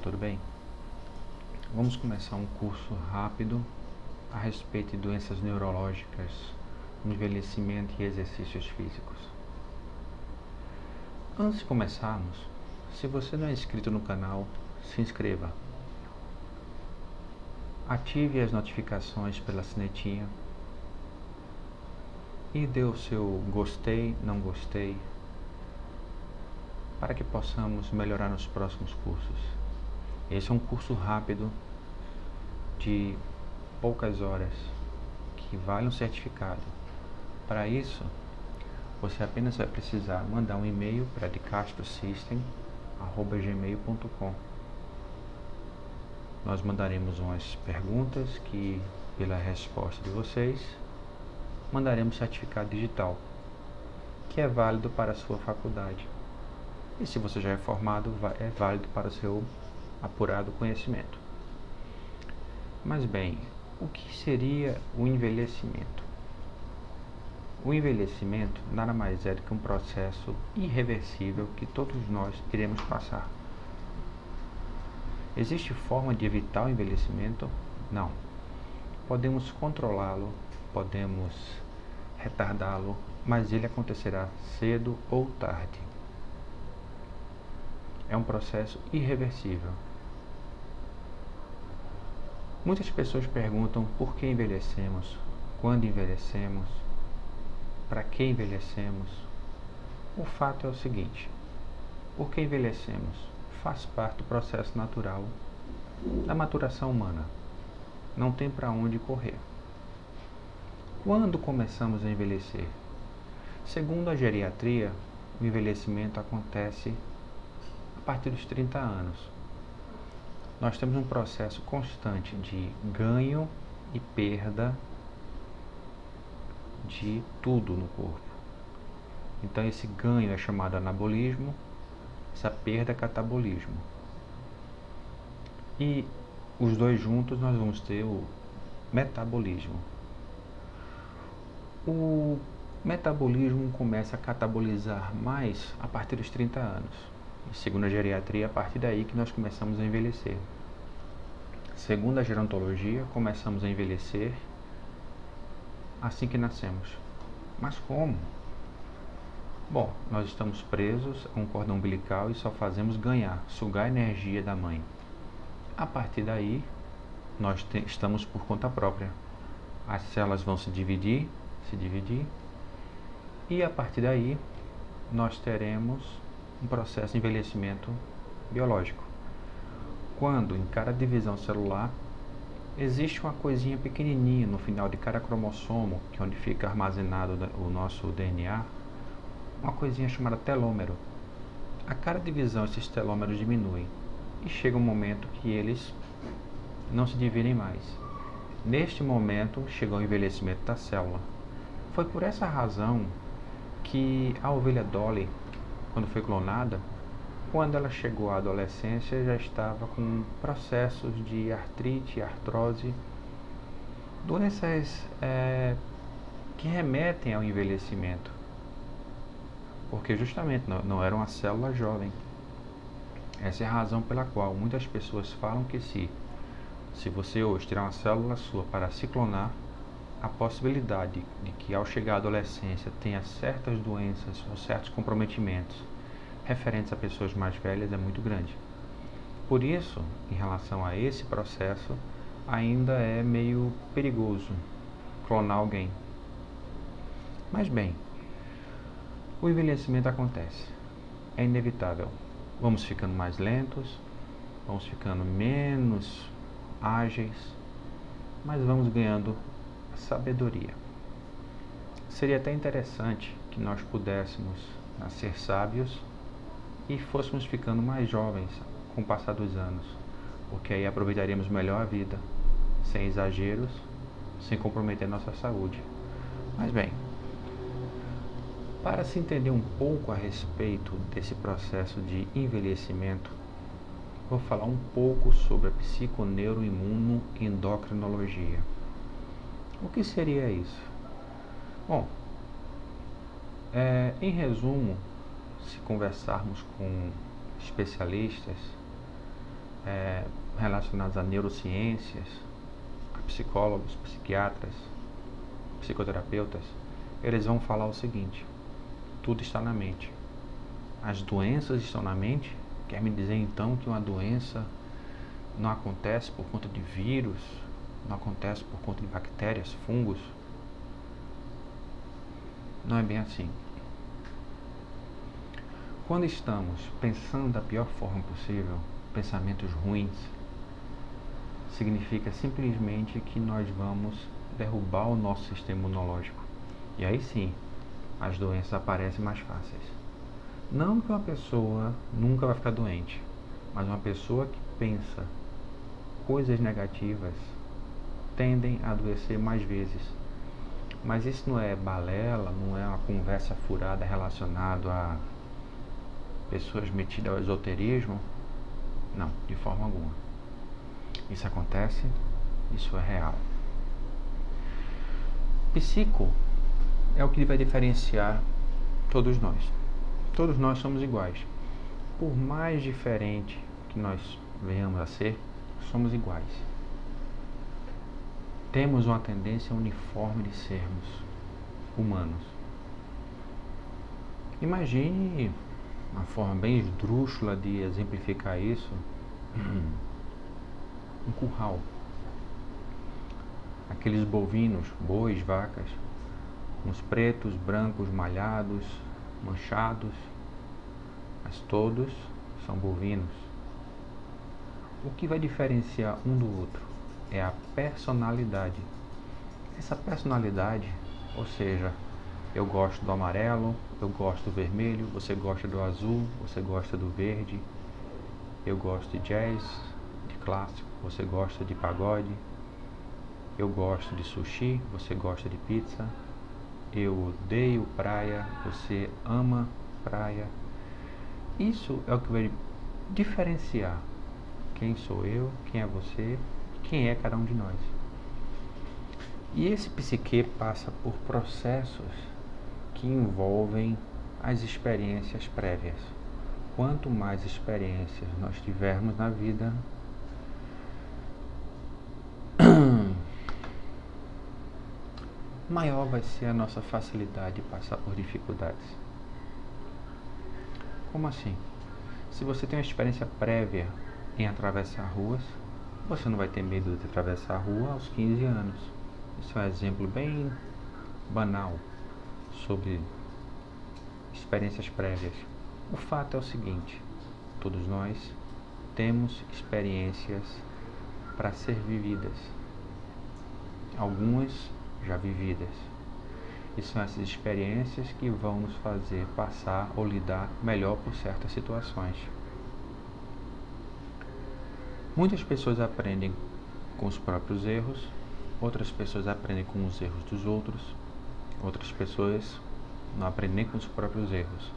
tudo bem? Vamos começar um curso rápido a respeito de doenças neurológicas, envelhecimento e exercícios físicos. Antes de começarmos, se você não é inscrito no canal, se inscreva. Ative as notificações pela sinetinha e dê o seu gostei, não gostei, para que possamos melhorar nos próximos cursos. Esse é um curso rápido de poucas horas que vale um certificado. Para isso, você apenas vai precisar mandar um e-mail para decastrosystem@gmail.com. Nós mandaremos umas perguntas que, pela resposta de vocês, mandaremos certificado digital, que é válido para a sua faculdade. E se você já é formado, é válido para o seu apurado conhecimento. Mas bem, o que seria o envelhecimento? O envelhecimento nada mais é do que um processo irreversível que todos nós iremos passar. Existe forma de evitar o envelhecimento? Não. Podemos controlá-lo, podemos retardá-lo, mas ele acontecerá cedo ou tarde. É um processo irreversível. Muitas pessoas perguntam por que envelhecemos, quando envelhecemos, para que envelhecemos. O fato é o seguinte: por que envelhecemos? Faz parte do processo natural da maturação humana. Não tem para onde correr. Quando começamos a envelhecer? Segundo a geriatria, o envelhecimento acontece a partir dos 30 anos. Nós temos um processo constante de ganho e perda de tudo no corpo. Então esse ganho é chamado anabolismo, essa perda é catabolismo. E os dois juntos nós vamos ter o metabolismo. O metabolismo começa a catabolizar mais a partir dos 30 anos. E segundo a geriatria, é a partir daí que nós começamos a envelhecer. Segundo a gerontologia, começamos a envelhecer assim que nascemos. Mas como? Bom, nós estamos presos a um cordão umbilical e só fazemos ganhar, sugar a energia da mãe. A partir daí, nós estamos por conta própria. As células vão se dividir, e a partir daí, nós teremos um processo de envelhecimento biológico. Quando em cada divisão celular existe uma coisinha pequenininha no final de cada cromossomo, que é onde fica armazenado o nosso DNA, uma coisinha chamada telômero. A cada divisão esses telômeros diminuem e chega um momento que eles não se dividem mais. Neste momento chegou o envelhecimento da célula. Foi por essa razão que a ovelha Dolly, quando foi clonada, quando ela chegou à adolescência, já estava com processos de artrite, artrose, doenças que remetem ao envelhecimento, porque justamente não era uma célula jovem. Essa é a razão pela qual muitas pessoas falam que se você hoje tirar uma célula sua para se clonar, a possibilidade de que ao chegar à adolescência tenha certas doenças ou certos comprometimentos referentes a pessoas mais velhas é muito grande. Por isso, em relação a esse processo, ainda é meio perigoso clonar alguém. Mas bem, o envelhecimento acontece, é inevitável. Vamos ficando mais lentos, vamos ficando menos ágeis, mas vamos ganhando sabedoria. Seria até interessante que nós pudéssemos nascer sábios e fôssemos ficando mais jovens com o passar dos anos, porque aí aproveitaríamos melhor a vida, sem exageros, sem comprometer nossa saúde. Mas bem, para se entender um pouco a respeito desse processo de envelhecimento, vou falar um pouco sobre a psiconeuroimunoendocrinologia. O que seria isso? Bom, em resumo, se conversarmos com especialistas, relacionados a neurociências, a psicólogos, psiquiatras, psicoterapeutas, eles vão falar o seguinte: tudo está na mente. As doenças estão na mente. Quer me dizer então que uma doença não acontece por conta de vírus, não acontece por conta de bactérias, fungos? Não é bem assim. Quando estamos pensando da pior forma possível, pensamentos ruins, significa simplesmente que nós vamos derrubar o nosso sistema imunológico. E aí sim, as doenças aparecem mais fáceis. Não que uma pessoa nunca vai ficar doente, mas uma pessoa que pensa coisas negativas tendem a adoecer mais vezes. Mas isso não é balela, não é uma conversa furada relacionada a pessoas metidas ao esoterismo. Não, de forma alguma. Isso acontece, isso é real. Psico é o que vai diferenciar todos nós. Todos nós somos iguais. Por mais diferente que nós venhamos a ser, somos iguais. Temos uma tendência uniforme de sermos humanos. Imagine uma forma bem esdrúxula de exemplificar isso: um curral. Aqueles bovinos, bois, vacas, uns pretos, brancos, malhados, manchados, mas todos são bovinos. O que vai diferenciar um do outro é a personalidade. Essa personalidade, ou seja, eu gosto do amarelo, eu gosto do vermelho, você gosta do azul, você gosta do verde, eu gosto de jazz, de clássico, você gosta de pagode, eu gosto de sushi, você gosta de pizza, eu odeio praia, você ama praia. Isso é o que vai diferenciar quem sou eu, quem é você, quem é cada um de nós. E esse psique passa por processos que envolvem as experiências prévias. Quanto mais experiências nós tivermos na vida, maior vai ser a nossa facilidade de passar por dificuldades. Como assim? Se você tem uma experiência prévia em atravessar ruas, você não vai ter medo de atravessar a rua aos 15 anos. Isso é um exemplo bem banal sobre experiências prévias. O fato é o seguinte: todos nós temos experiências para ser vividas, algumas já vividas, e são essas experiências que vão nos fazer passar ou lidar melhor por certas situações. Muitas pessoas aprendem com os próprios erros, outras pessoas aprendem com os erros dos outros, outras pessoas não aprendem com os próprios erros.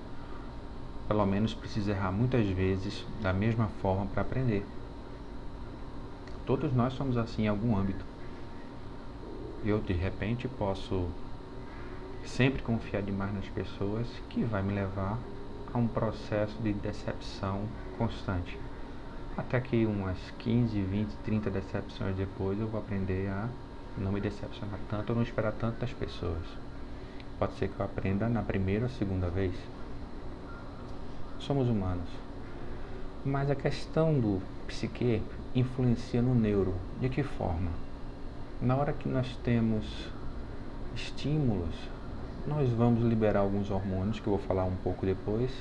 Pelo menos precisa errar muitas vezes da mesma forma para aprender. Todos nós somos assim em algum âmbito. Eu, de repente, posso sempre confiar demais nas pessoas, que vai me levar a um processo de decepção constante. Até que umas 15, 20, 30 decepções depois eu vou aprender a não me decepcionar tanto ou não esperar tanto das pessoas. Pode ser que eu aprenda na primeira ou segunda vez. Somos humanos. Mas a questão do psique influencia no neuro. De que forma? Na hora que nós temos estímulos, nós vamos liberar alguns hormônios, que eu vou falar um pouco depois,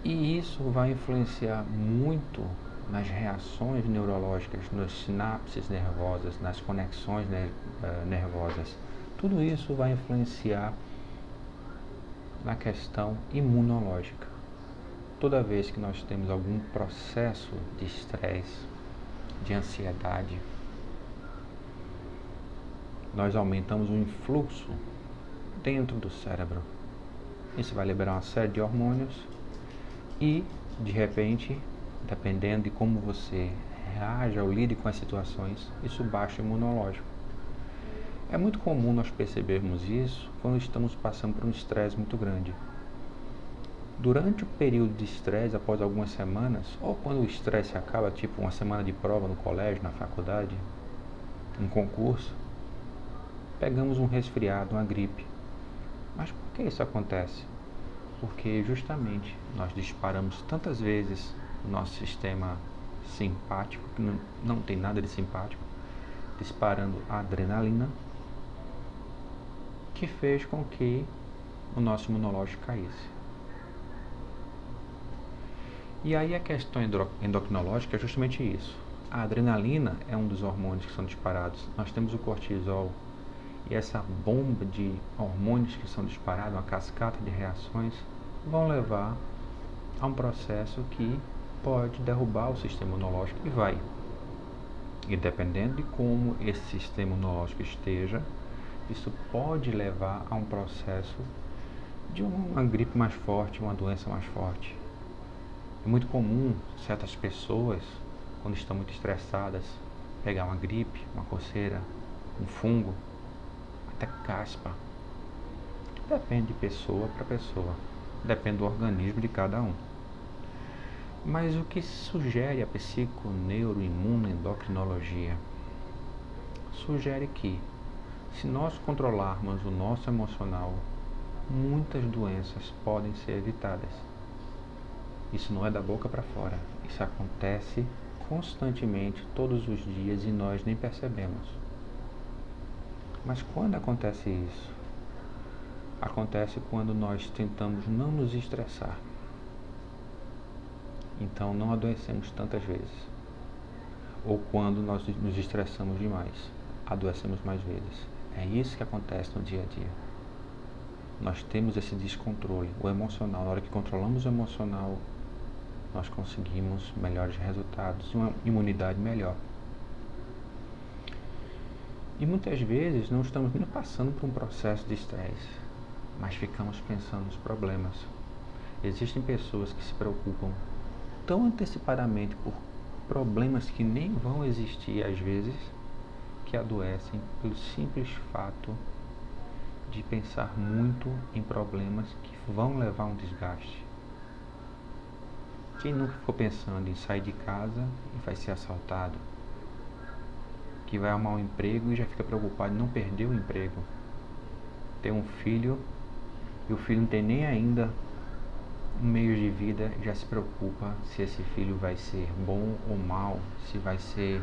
e isso vai influenciar muito nas reações neurológicas, nas sinapses nervosas, nas conexões nervosas. Tudo isso vai influenciar na questão imunológica. Toda vez que nós temos algum processo de estresse, de ansiedade, nós aumentamos o influxo dentro do cérebro. Isso vai liberar uma série de hormônios e, de repente, dependendo de como você reage ou lide com as situações, isso baixa o imunológico. É muito comum nós percebermos isso quando estamos passando por um estresse muito grande. Durante o período de estresse, após algumas semanas, ou quando o estresse acaba, tipo uma semana de prova no colégio, na faculdade, um concurso, pegamos um resfriado, uma gripe. Mas por que isso acontece? Porque justamente nós disparamos tantas vezes o nosso sistema simpático, que não tem nada de simpático, disparando a adrenalina, que fez com que o nosso imunológico caísse. E aí a questão endocrinológica é justamente isso. A adrenalina é um dos hormônios que são disparados. Nós temos o cortisol. E essa bomba de hormônios que são disparados, uma cascata de reações, vão levar a um processo que pode derrubar o sistema imunológico e vai. E dependendo de como esse sistema imunológico esteja, isso pode levar a um processo de uma gripe mais forte, uma doença mais forte. É muito comum certas pessoas, quando estão muito estressadas, pegar uma gripe, uma coceira, um fungo, até caspa. Depende de pessoa para pessoa, depende do organismo de cada um. Mas o que sugere a psiconeuroimunoendocrinologia? Sugere que, se nós controlarmos o nosso emocional, muitas doenças podem ser evitadas. Isso não é da boca para fora, isso acontece constantemente, todos os dias, e nós nem percebemos. Mas quando acontece isso? Acontece quando nós tentamos não nos estressar. Então não adoecemos tantas vezes. Ou quando nós nos estressamos demais, adoecemos mais vezes. É isso que acontece no dia a dia. Nós temos esse descontrole, o emocional. Na hora que controlamos o emocional, nós conseguimos melhores resultados e uma imunidade melhor. E muitas vezes não estamos nem passando por um processo de estresse, mas ficamos pensando nos problemas. Existem pessoas que se preocupam tão antecipadamente por problemas que nem vão existir às vezes, que adoecem pelo simples fato de pensar muito em problemas que vão levar a um desgaste. Quem nunca ficou pensando em sair de casa e vai ser assaltado? Que vai arrumar um emprego e já fica preocupado em não perder o emprego. Tem um filho e o filho não tem nem ainda um meio de vida, já se preocupa se esse filho vai ser bom ou mal, se vai ser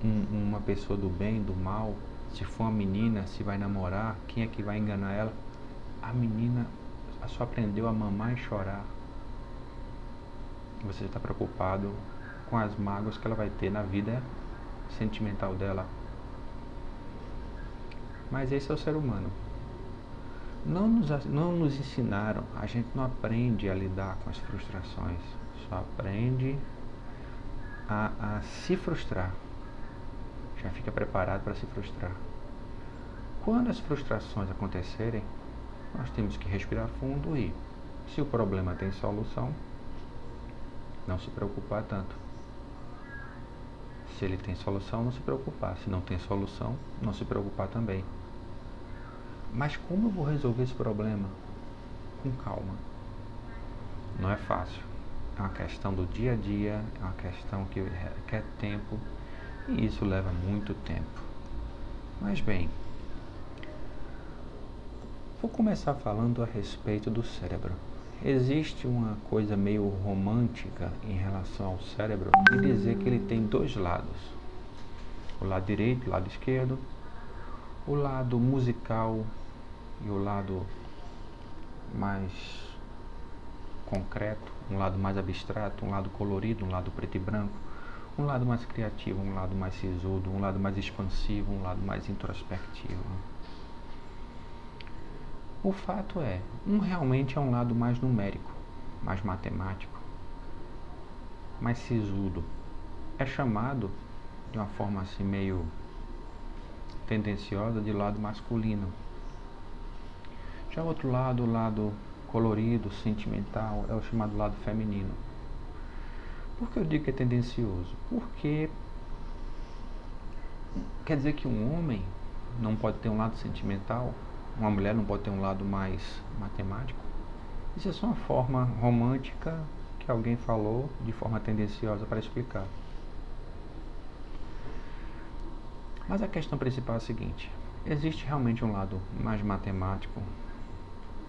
uma pessoa do bem, do mal, se for uma menina, se vai namorar, quem é que vai enganar ela. A menina só aprendeu a mamar e chorar. Você está preocupado com as mágoas que ela vai ter na vida sentimental dela. Mas esse é o ser humano. Não nos ensinaram, a gente não aprende a lidar com as frustrações, só aprende a se frustrar. Já fica preparado para se frustrar. Quando as frustrações acontecerem, nós temos que respirar fundo e, se o problema tem solução, não se preocupar tanto. Se ele tem solução, não se preocupar. Se não tem solução, não se preocupar também. Mas como eu vou resolver esse problema? Com calma. Não é fácil. É uma questão do dia a dia, é uma questão que requer tempo, e isso leva muito tempo. Mas bem, vou começar falando a respeito do cérebro. Existe uma coisa meio romântica em relação ao cérebro de dizer que ele tem dois lados. O lado direito, o lado esquerdo, o lado musical e o lado mais concreto, um lado mais abstrato, um lado colorido, um lado preto e branco, um lado mais criativo, um lado mais sisudo, um lado mais expansivo, um lado mais introspectivo. O fato é, realmente é um lado mais numérico, mais matemático, mais sisudo. É chamado, de uma forma assim meio tendenciosa, de lado masculino. Já o outro lado, o lado colorido, sentimental, é o chamado lado feminino. Por que eu digo que é tendencioso? Porque quer dizer que um homem não pode ter um lado sentimental? Uma mulher não pode ter um lado mais matemático? Isso é só uma forma romântica que alguém falou de forma tendenciosa para explicar. Mas a questão principal é a seguinte: existe realmente um lado mais matemático,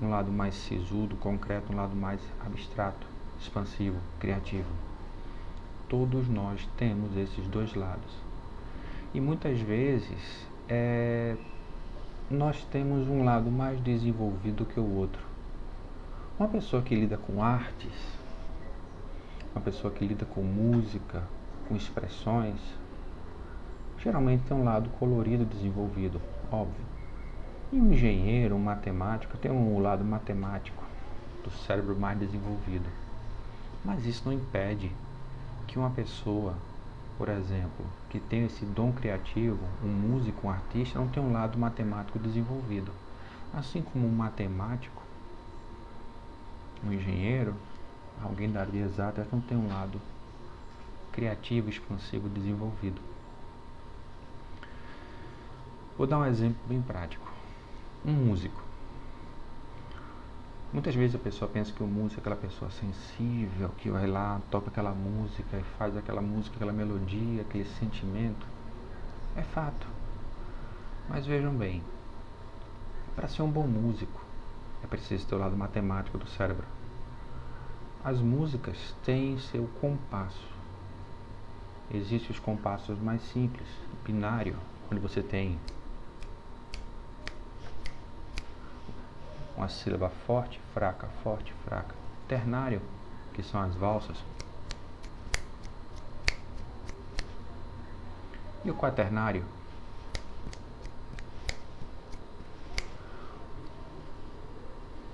um lado mais sisudo, concreto, um lado mais abstrato, expansivo, criativo. Todos nós temos esses dois lados. E muitas vezes nós temos um lado mais desenvolvido que o outro. Uma pessoa que lida com artes, uma pessoa que lida com música, com expressões, geralmente tem um lado colorido desenvolvido, óbvio. E um engenheiro, um matemático, tem um lado matemático do cérebro mais desenvolvido. Mas isso não impede que uma pessoa, por exemplo, que tem esse dom criativo, um músico, um artista, não tem um lado matemático desenvolvido. Assim como um matemático, um engenheiro, alguém da área de exatas não tem um lado criativo, expansivo desenvolvido. Vou dar um exemplo bem prático. Um músico. Muitas vezes a pessoa pensa que o músico é aquela pessoa sensível, que vai lá, toca aquela música e faz aquela música, aquela melodia, aquele sentimento. É fato. Mas vejam bem, para ser um bom músico, é preciso ter o lado matemático do cérebro. As músicas têm seu compasso. Existem os compassos mais simples, binário, onde você tem uma sílaba forte, fraca, forte, fraca. Ternário, que são as valsas. E o quaternário?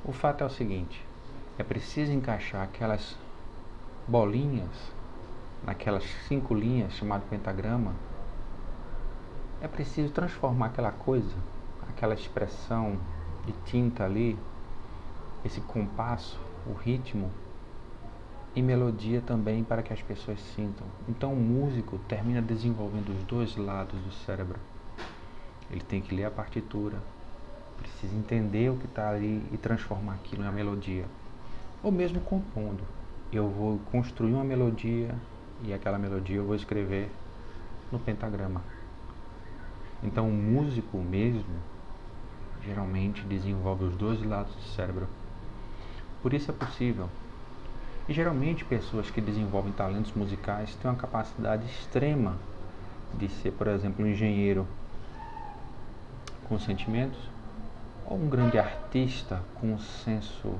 O fato é o seguinte: é preciso encaixar aquelas bolinhas naquelas 5 linhas chamado pentagrama. É preciso transformar aquela coisa, aquela expressão de tinta ali, esse compasso, o ritmo, em melodia também, para que as pessoas sintam. Então o músico termina desenvolvendo os dois lados do cérebro. Ele tem que ler a partitura, precisa entender o que está ali e transformar aquilo em uma melodia. Ou mesmo compondo. Eu vou construir uma melodia e aquela melodia eu vou escrever no pentagrama. Então o músico mesmo geralmente desenvolve os dois lados do cérebro. Por isso é possível. E geralmente pessoas que desenvolvem talentos musicais têm uma capacidade extrema de ser, por exemplo, um engenheiro com sentimentos, ou um grande artista com um senso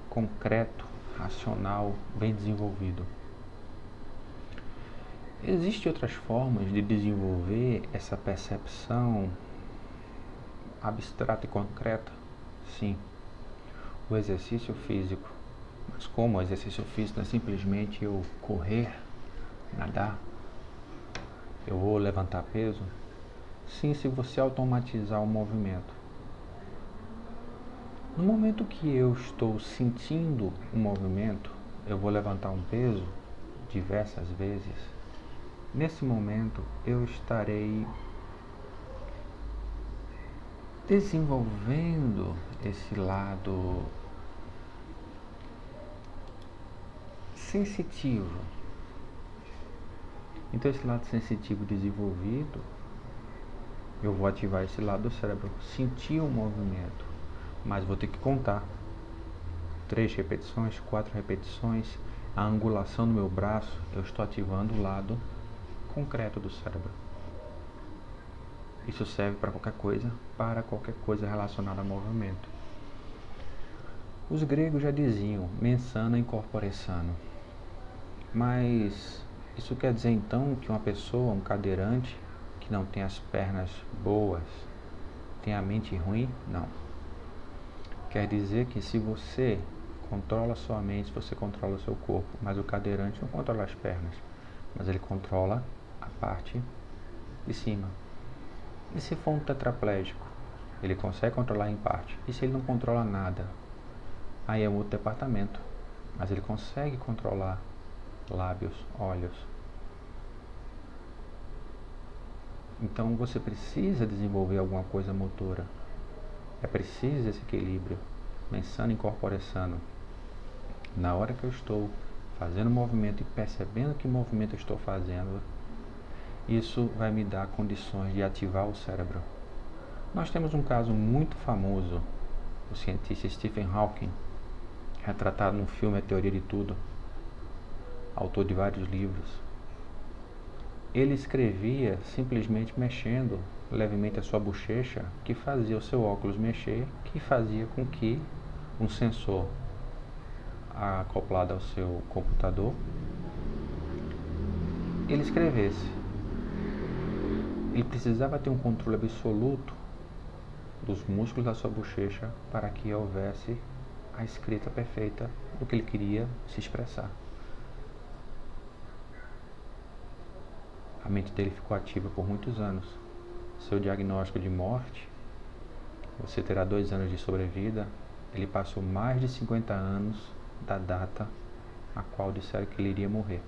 concreto, racional, bem desenvolvido. Existem outras formas de desenvolver essa percepção abstrata e concreta? Sim. O exercício físico. Mas como o exercício físico não é simplesmente eu correr, nadar, eu vou levantar peso? Sim, se você automatizar o movimento. No momento que eu estou sentindo o movimento, eu vou levantar um peso diversas vezes. Nesse momento eu estarei desenvolvendo esse lado sensitivo. Então esse lado sensitivo desenvolvido, eu vou ativar esse lado do cérebro, sentir o movimento, mas vou ter que contar 3 repetições, 4 repetições, a angulação do meu braço, eu estou ativando o lado concreto do cérebro. Isso serve para qualquer coisa relacionada a movimento. Os gregos já diziam mens sana in corpore sano. Mas isso quer dizer então que uma pessoa, um cadeirante, que não tem as pernas boas, tem a mente ruim? Não. Quer dizer que se você controla a sua mente, você controla o seu corpo, mas o cadeirante não controla as pernas, mas ele controla a parte de cima. E se for um tetraplégico, ele consegue controlar em parte. E se ele não controla nada? Aí é um outro departamento, mas ele consegue controlar lábios, olhos. Então você precisa desenvolver alguma coisa motora. É preciso esse equilíbrio. pensando em corporeção, na hora que eu estou fazendo movimento e percebendo que movimento eu estou fazendo, isso vai me dar condições de ativar o cérebro. Nós temos um caso muito famoso, o cientista Stephen Hawking, retratado no filme A Teoria de Tudo, autor de vários livros. Ele escrevia simplesmente mexendo levemente a sua bochecha, que fazia o seu óculos mexer, que fazia com que um sensor acoplado ao seu computador, ele escrevesse. Ele precisava ter um controle absoluto dos músculos da sua bochecha para que houvesse a escrita perfeita do que ele queria se expressar. A mente dele ficou ativa por muitos anos. Seu diagnóstico de morte, você terá 2 anos de sobrevida, ele passou mais de 50 anos da data a qual disseram que ele iria morrer.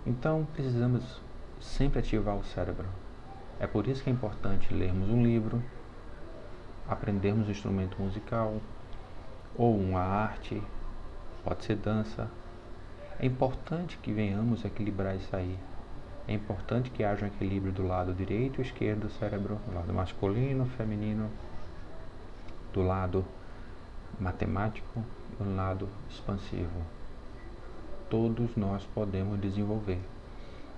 Então precisamos sempre ativar o cérebro. É por isso que é importante lermos um livro, aprendermos um instrumento musical, ou uma arte, pode ser dança. É importante que venhamos equilibrar isso aí. É importante que haja um equilíbrio do lado direito e esquerdo do cérebro, do lado masculino, feminino, do lado matemático e do lado expansivo. Todos nós podemos desenvolver.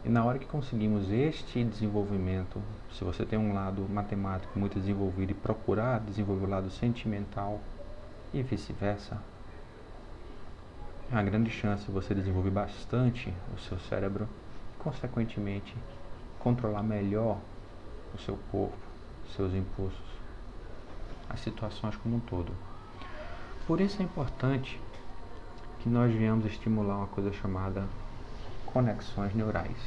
E na hora que conseguimos este desenvolvimento, se você tem um lado matemático muito desenvolvido e procurar desenvolver o lado sentimental e vice-versa, há grande chance de você desenvolver bastante o seu cérebro e, consequentemente, controlar melhor o seu corpo, seus impulsos, as situações como um todo. Por isso é importante que nós venhamos estimular uma coisa chamada conexões neurais.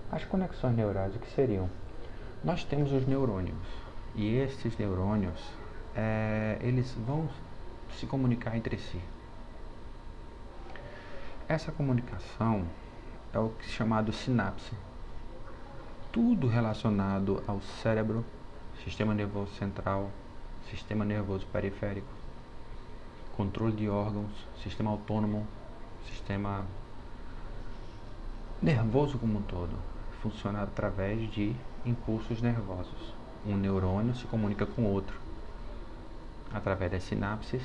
As conexões neurais, o que seriam? Nós temos os neurônios, e estes neurônios, eles vão se comunicar entre si. Essa comunicação é o que é chamado sinapse. Tudo relacionado ao cérebro, sistema nervoso central, sistema nervoso periférico, controle de órgãos, sistema autônomo, sistema nervoso como um todo, funciona através de impulsos nervosos. Um neurônio se comunica com outro através das sinapses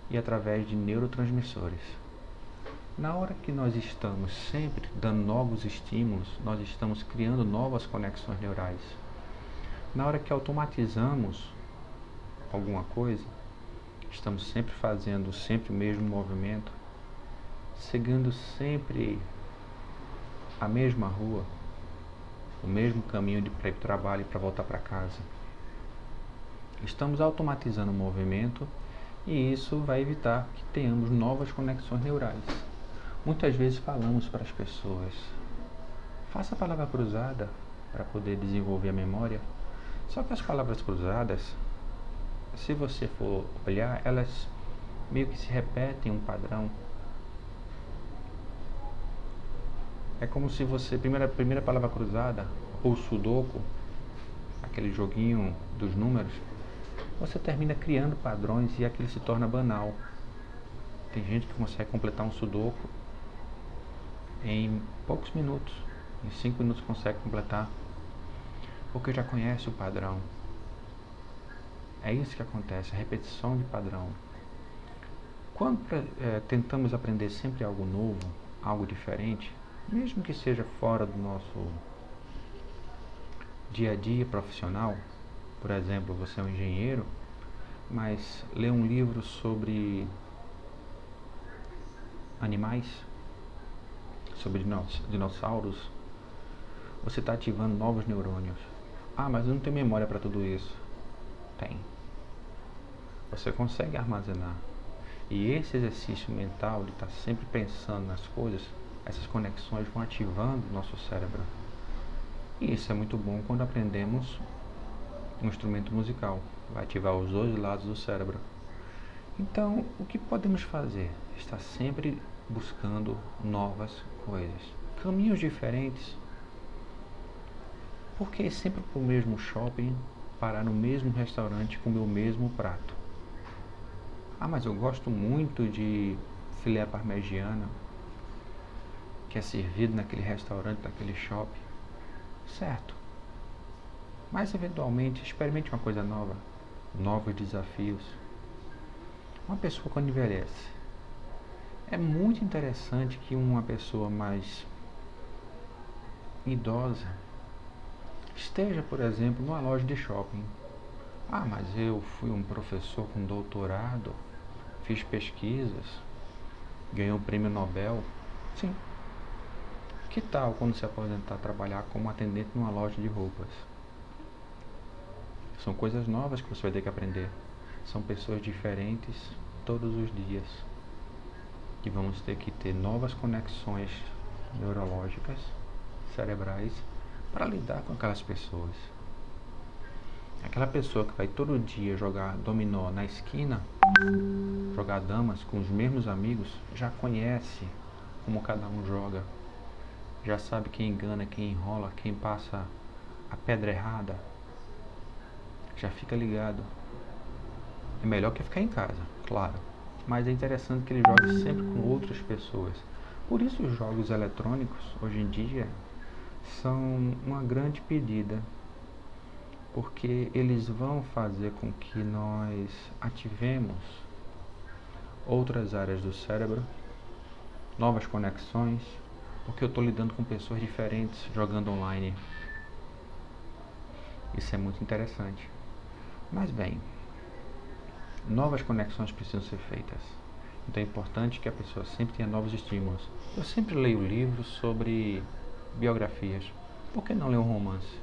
e através de neurotransmissores. Na hora que nós estamos sempre dando novos estímulos, nós estamos criando novas conexões neurais. Na hora que automatizamos alguma coisa, estamos sempre fazendo sempre o mesmo movimento, seguindo sempre a mesma rua, o mesmo caminho para ir para o trabalho e para voltar para casa. Estamos automatizando o movimento e isso vai evitar que tenhamos novas conexões neurais. Muitas vezes falamos para as pessoas, faça a palavra cruzada para poder desenvolver a memória. Só que as palavras cruzadas, se você for olhar, elas meio que se repetem um padrão. É como se você, primeira palavra cruzada, ou sudoku, aquele joguinho dos números, você termina criando padrões e aquilo se torna banal. Tem gente que consegue completar um sudoku em poucos minutos, em 5 minutos consegue completar, porque já conhece o padrão. É isso que acontece, a repetição de padrão. Quando tentamos aprender sempre algo novo, algo diferente, mesmo que seja fora do nosso dia a dia profissional, por exemplo, você é um engenheiro, mas lê um livro sobre animais, sobre dinossauros, você está ativando novos neurônios. Ah, mas eu não tenho memória para tudo isso. Tem. Você consegue armazenar. E esse exercício mental de estar sempre pensando nas coisas, essas conexões vão ativando o nosso cérebro. E isso é muito bom quando aprendemos um instrumento musical. Vai ativar os 2 lados do cérebro. Então, o que podemos fazer? Estar sempre buscando novas coisas. Caminhos diferentes. Por que sempre para o mesmo shopping, parar no mesmo restaurante, comer o mesmo prato? Ah, mas eu gosto muito de filé parmegiana, que é servido naquele restaurante, naquele shopping. Certo, mas eventualmente experimente uma coisa nova, novos desafios. Uma pessoa quando envelhece, é muito interessante que uma pessoa mais idosa esteja, por exemplo, numa loja de shopping. Ah, mas eu fui um professor com doutorado, fiz pesquisas, ganhei um prêmio Nobel. Sim. Que tal quando se aposentar trabalhar como atendente numa loja de roupas? São coisas novas que você vai ter que aprender. São pessoas diferentes todos os dias. Que vamos ter que ter novas conexões neurológicas, cerebrais, para lidar com aquelas pessoas. Aquela pessoa que vai todo dia jogar dominó na esquina, jogar damas com os mesmos amigos, já conhece como cada um joga, já sabe quem engana, quem enrola, quem passa a pedra errada, já fica ligado. É melhor que ficar em casa, claro, mas é interessante que ele jogue sempre com outras pessoas. Por isso os jogos eletrônicos, hoje em dia, são uma grande pedida, porque eles vão fazer com que nós ativemos outras áreas do cérebro, novas conexões, porque eu estou lidando com pessoas diferentes jogando online. Isso é muito interessante. Mas bem, novas conexões precisam ser feitas. Então é importante que a pessoa sempre tenha novos estímulos. Eu sempre leio livros sobre biografias. Por que não ler um romance?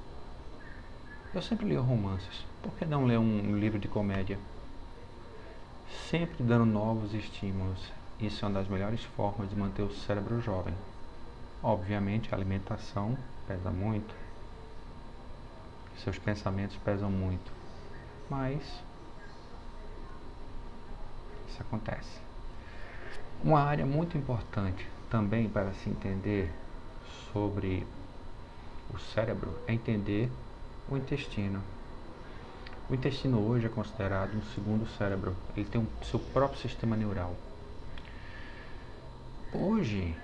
Eu sempre leio romances. Por que não ler um livro de comédia? Sempre dando novos estímulos. Isso é uma das melhores formas de manter o cérebro jovem. Obviamente a alimentação pesa muito. Seus pensamentos pesam muito. Mas isso acontece. Uma área muito importante também para se entender sobre o cérebro é entender o intestino. O intestino hoje é considerado um segundo cérebro. Ele tem seu próprio sistema neural. Hoje,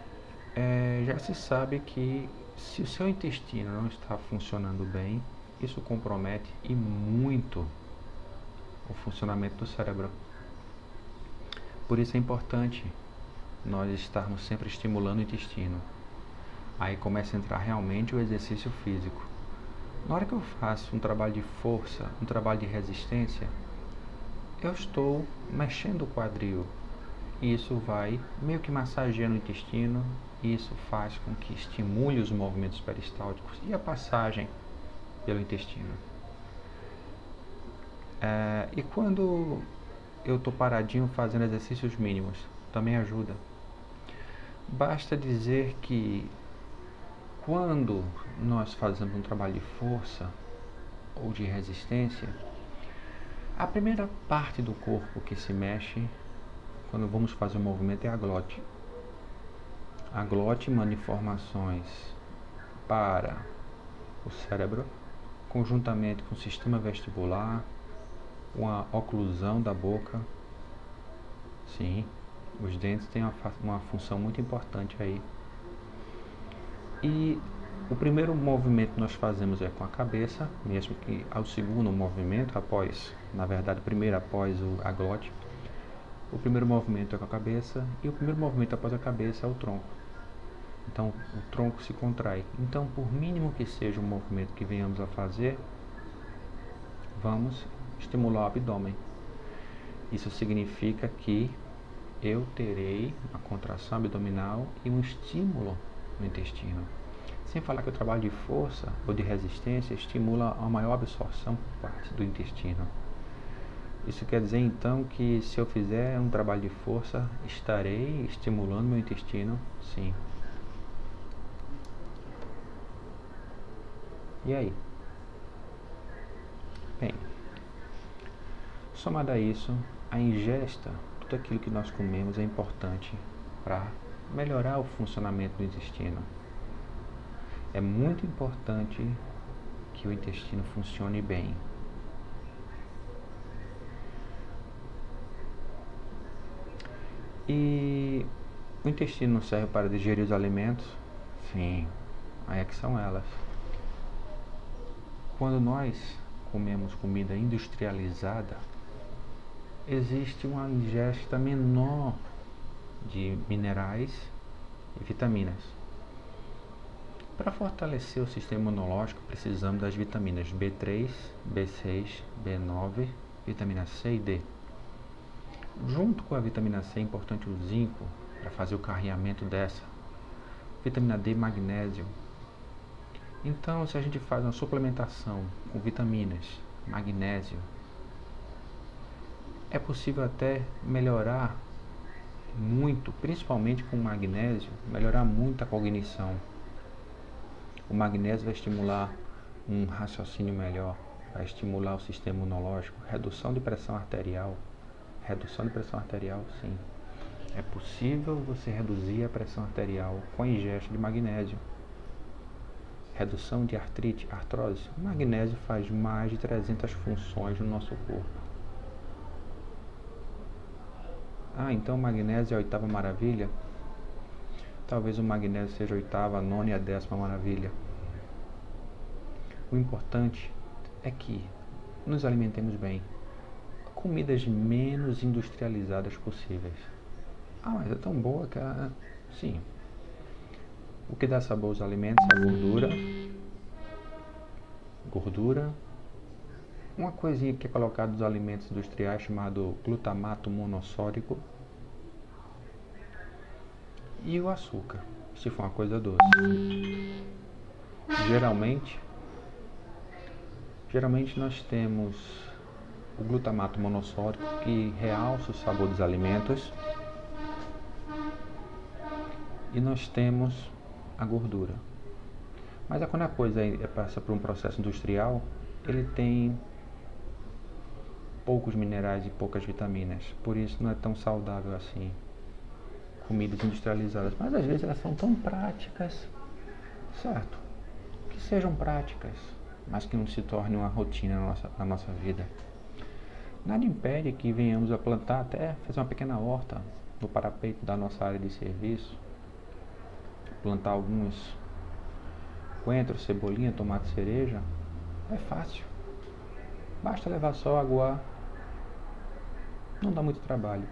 já se sabe que se o seu intestino não está funcionando bem, isso compromete e muito o funcionamento do cérebro. Por isso é importante nós estarmos sempre estimulando o intestino. Aí começa a entrar realmente o exercício físico. Na hora que eu faço um trabalho de força, um trabalho de resistência, eu estou mexendo o quadril. E isso vai meio que massageando o intestino. E isso faz com que estimule os movimentos peristálticos e a passagem pelo intestino. E quando eu estou paradinho fazendo exercícios mínimos, também ajuda. Basta dizer que quando nós fazemos um trabalho de força ou de resistência, a primeira parte do corpo que se mexe quando vamos fazer um movimento é a glote. A glote manda informações para o cérebro, conjuntamente com o sistema vestibular, uma oclusão da boca. Sim, os dentes têm uma função muito importante aí. E o primeiro movimento que nós fazemos é com a cabeça, mesmo que ao segundo movimento, primeiro após a glote, o primeiro movimento é com a cabeça e o primeiro movimento após a cabeça é o tronco. Então o tronco se contrai. Então, por mínimo que seja o movimento que venhamos a fazer, vamos estimular o abdômen. Isso significa que eu terei uma contração abdominal e um estímulo no intestino. Sem falar que o trabalho de força ou de resistência estimula a maior absorção por parte do intestino. Isso quer dizer então que se eu fizer um trabalho de força, estarei estimulando meu intestino? Sim. E aí? Bem, somado a isso, a ingesta, tudo aquilo que nós comemos é importante para melhorar o funcionamento do intestino. É muito importante que o intestino funcione bem. E o intestino não serve para digerir os alimentos? Sim, aí é que são elas. Quando nós comemos comida industrializada, existe uma ingesta menor de minerais e vitaminas. Para fortalecer o sistema imunológico, precisamos das vitaminas B3, B6, B9, vitamina C e D. Junto com a vitamina C é importante o zinco para fazer o carreamento dessa. Vitamina D, magnésio. Então, se a gente faz uma suplementação com vitaminas, magnésio, é possível até melhorar muito, principalmente com o magnésio, melhorar muito a cognição. O magnésio vai estimular um raciocínio melhor, vai estimular o sistema imunológico, redução de pressão arterial. Redução de pressão arterial, sim. É possível você reduzir a pressão arterial com a ingesta de magnésio. Redução de artrite, artrose. O magnésio faz mais de 300 funções no nosso corpo. Ah, então o magnésio é a oitava maravilha? Talvez o magnésio seja a oitava, a nona e a 10ª maravilha. O importante é que nos alimentemos bem. Comidas menos industrializadas possíveis. Ah, mas é tão boa que sim. O que dá sabor aos alimentos é a gordura. Gordura. Uma coisinha que é colocada nos alimentos industriais chamado glutamato monossódico. E o açúcar, se for uma coisa doce. Geralmente nós temos o glutamato monossódico, que realça o sabor dos alimentos, e nós temos a gordura. Mas quando a coisa passa por um processo industrial, ele tem poucos minerais e poucas vitaminas, por isso não é tão saudável assim. Comidas industrializadas, mas às vezes elas são tão práticas, certo? Que sejam práticas, mas que não se torne uma rotina na nossa vida. Nada impede que venhamos a plantar, até fazer uma pequena horta no parapeito da nossa área de serviço, plantar alguns coentros, cebolinha, tomate, cereja. É fácil, basta levar só, aguar, não dá muito trabalho,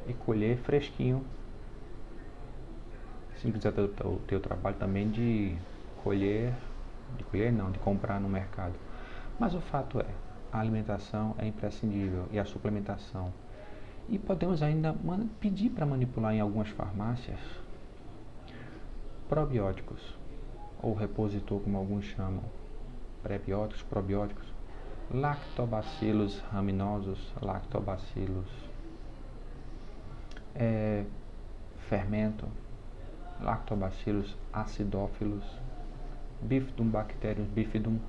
e colher fresquinho. Se não quiser ter o trabalho também de comprar no mercado. Mas o fato é, a alimentação é imprescindível e a suplementação. E podemos ainda pedir para manipular em algumas farmácias probióticos, ou repositor, como alguns chamam, prebióticos, probióticos, lactobacilos raminosos, lactobacilos fermento, lactobacilos acidófilos, bifidobacterium bifidum.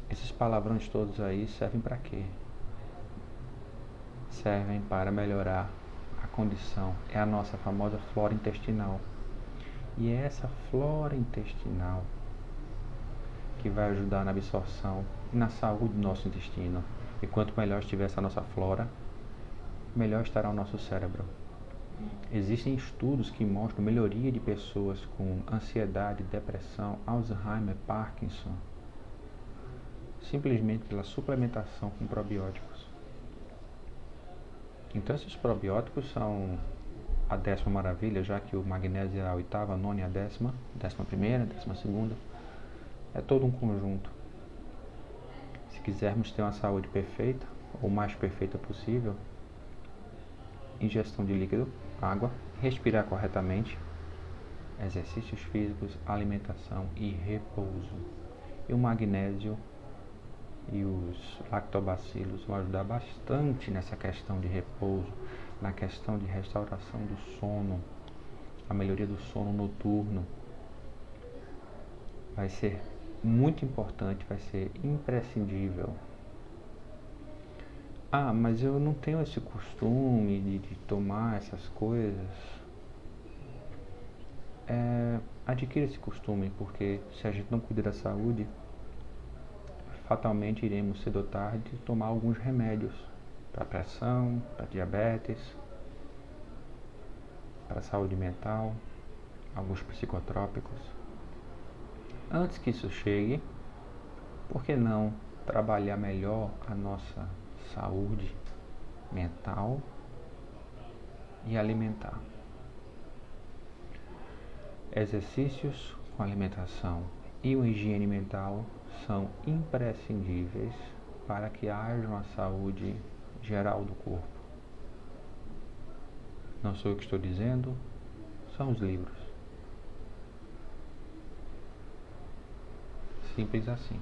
Esses palavrões todos aí servem para quê? Servem para melhorar a condição. É a nossa famosa flora intestinal. E é essa flora intestinal que vai ajudar na absorção e na saúde do nosso intestino. E quanto melhor estiver essa nossa flora, melhor estará o nosso cérebro. Existem estudos que mostram melhoria de pessoas com ansiedade, depressão, Alzheimer, Parkinson, simplesmente pela suplementação com probióticos. Então esses probióticos são a 10ª maravilha, já que o magnésio é a oitava, a nona e a 10ª, 11ª, 12ª, é todo um conjunto. Se quisermos ter uma saúde perfeita, ou mais perfeita possível, ingestão de líquido, água, respirar corretamente, exercícios físicos, alimentação e repouso. E o magnésio e os lactobacilos vão ajudar bastante nessa questão de repouso, na questão de restauração do sono, a melhoria do sono noturno. Vai ser muito importante, vai ser imprescindível. Ah, mas eu não tenho esse costume de tomar essas coisas. adquira esse costume, porque se a gente não cuida da saúde, fatalmente iremos cedo ou tarde tomar alguns remédios para pressão, para diabetes, para saúde mental, alguns psicotrópicos. Antes que isso chegue, por que não trabalhar melhor a nossa saúde mental e alimentar? Exercícios com alimentação e uma higiene mental são imprescindíveis para que haja uma saúde geral do corpo. Não sou eu que estou dizendo, são os livros. Simples assim.